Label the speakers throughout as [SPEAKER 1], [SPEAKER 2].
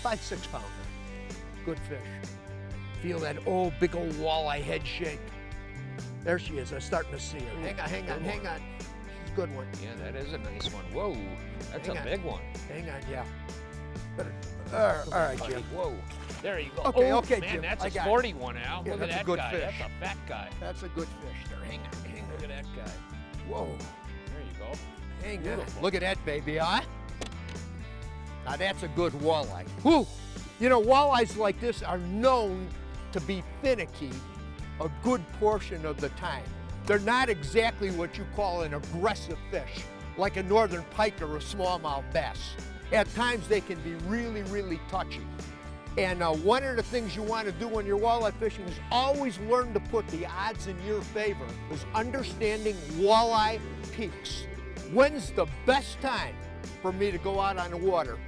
[SPEAKER 1] 5-6 pounder. Good fish. Feel that old, big old walleye head shake. There she is. I'm starting to see her. Hang on, hang on, hang on. She's a good one.
[SPEAKER 2] Yeah, that is a nice one. Whoa, that's a big one.
[SPEAKER 1] Hang on, yeah. All right, Jim.
[SPEAKER 2] Whoa, there you go.
[SPEAKER 1] Okay,
[SPEAKER 2] oh,
[SPEAKER 1] okay,
[SPEAKER 2] man,
[SPEAKER 1] Jim.
[SPEAKER 2] that's
[SPEAKER 1] I
[SPEAKER 2] a
[SPEAKER 1] got
[SPEAKER 2] sporty one, Al.
[SPEAKER 1] Yeah,
[SPEAKER 2] Look at
[SPEAKER 1] that's a
[SPEAKER 2] that
[SPEAKER 1] good
[SPEAKER 2] guy.
[SPEAKER 1] fish.
[SPEAKER 2] That's a fat guy.
[SPEAKER 1] That's a good fish there. Hang on, hang on.
[SPEAKER 2] Look at that guy.
[SPEAKER 1] Whoa.
[SPEAKER 2] There you go.
[SPEAKER 1] Hang on.
[SPEAKER 2] Beautiful.
[SPEAKER 1] Look at that baby, huh? Now that's a good walleye. Whew. You know, walleyes like this are known to be finicky a good portion of the time. They're not exactly what you call an aggressive fish, like a northern pike or a smallmouth bass. At times they can be really, really touchy. And one of the things you want to do when you're walleye fishing is always learn to put the odds in your favor, is understanding walleye peaks. When's the best time for me to go out on the water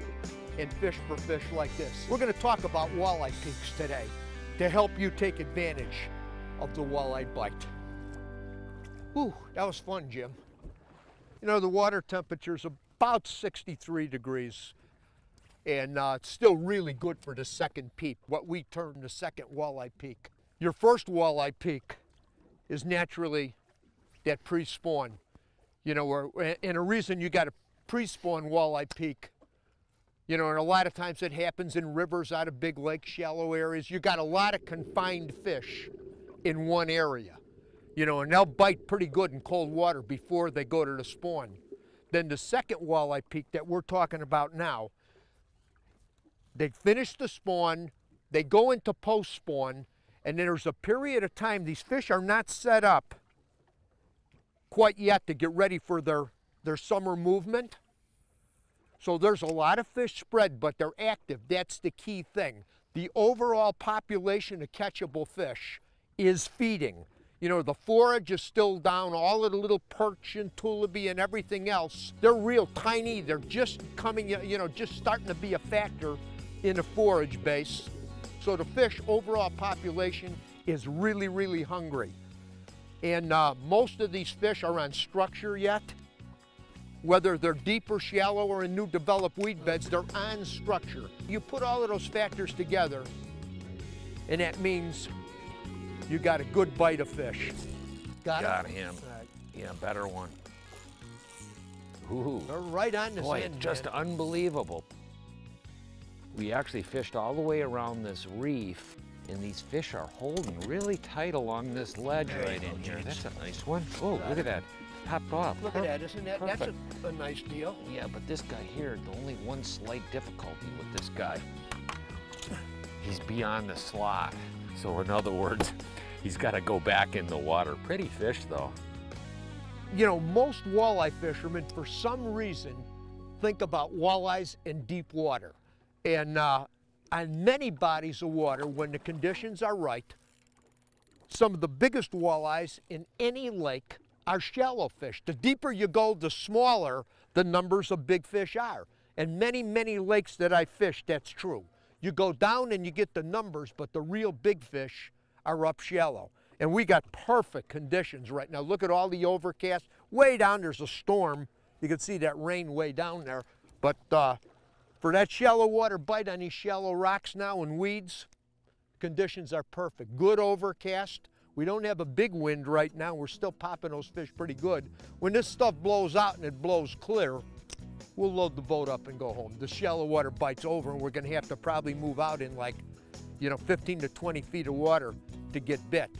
[SPEAKER 1] and fish for fish like this? We're going to talk about walleye peaks today to help you take advantage of the walleye bite. Whew, that was fun, Jim. You know, the water temperature's about 63 degrees, and it's still really good for the second peak, what we term the second walleye peak. Your first walleye peak is naturally that pre-spawn. You know, and a reason you got a pre-spawn walleye peak, you know, and a lot of times it happens in rivers out of big lakes, shallow areas. You got a lot of confined fish in one area, you know, and they'll bite pretty good in cold water before they go to the spawn. Then the second walleye peak that we're talking about now, they finish the spawn, they go into post-spawn, and then there's a period of time, these fish are not set up quite yet to get ready for their summer movement. So there's a lot of fish spread, but they're active. That's the key thing. The overall population of catchable fish is feeding. You know, the forage is still down, all of the little perch and tullibee and everything else, they're real tiny. They're just coming, you know, just starting to be a factor in the forage base. So the fish overall population is really, really hungry. And most of these fish are on structure yet. Whether they're deep or shallow or in new developed weed beds, they're on structure. You put all of those factors together, and that means you got a good bite of fish.
[SPEAKER 2] Got him. Yeah, better one. Ooh.
[SPEAKER 1] They're right on this
[SPEAKER 2] Boy,
[SPEAKER 1] end,
[SPEAKER 2] it's just
[SPEAKER 1] man.
[SPEAKER 2] unbelievable. We actually fished all the way around this reef, and these fish are holding really tight along this ledge right in here. That's a nice one. Oh, look at that. Popped off.
[SPEAKER 1] Look at that, isn't that?
[SPEAKER 2] Perfect.
[SPEAKER 1] That's a nice deal.
[SPEAKER 2] Yeah, but this guy here, the only one slight difficulty with this guy, he's beyond the slot. So in other words, he's got to go back in the water. Pretty fish though.
[SPEAKER 1] You know, most walleye fishermen, for some reason, think about walleyes in deep water. And on many bodies of water, when the conditions are right, some of the biggest walleyes in any lake are shallow fish. The deeper you go, the smaller the numbers of big fish are. And many, many lakes that I fish, that's true. You go down and you get the numbers, but the real big fish are up shallow. And we got perfect conditions right now. Look at all the overcast. Way down, there's a storm. You can see that rain way down there. But for that shallow water bite on these shallow rocks now and weeds, conditions are perfect. Good overcast. We don't have a big wind right now. We're still popping those fish pretty good. When this stuff blows out and it blows clear, we'll load the boat up and go home. The shallow water bite's over, and we're gonna have to probably move out in, like, you know, 15 to 20 feet of water to get bit.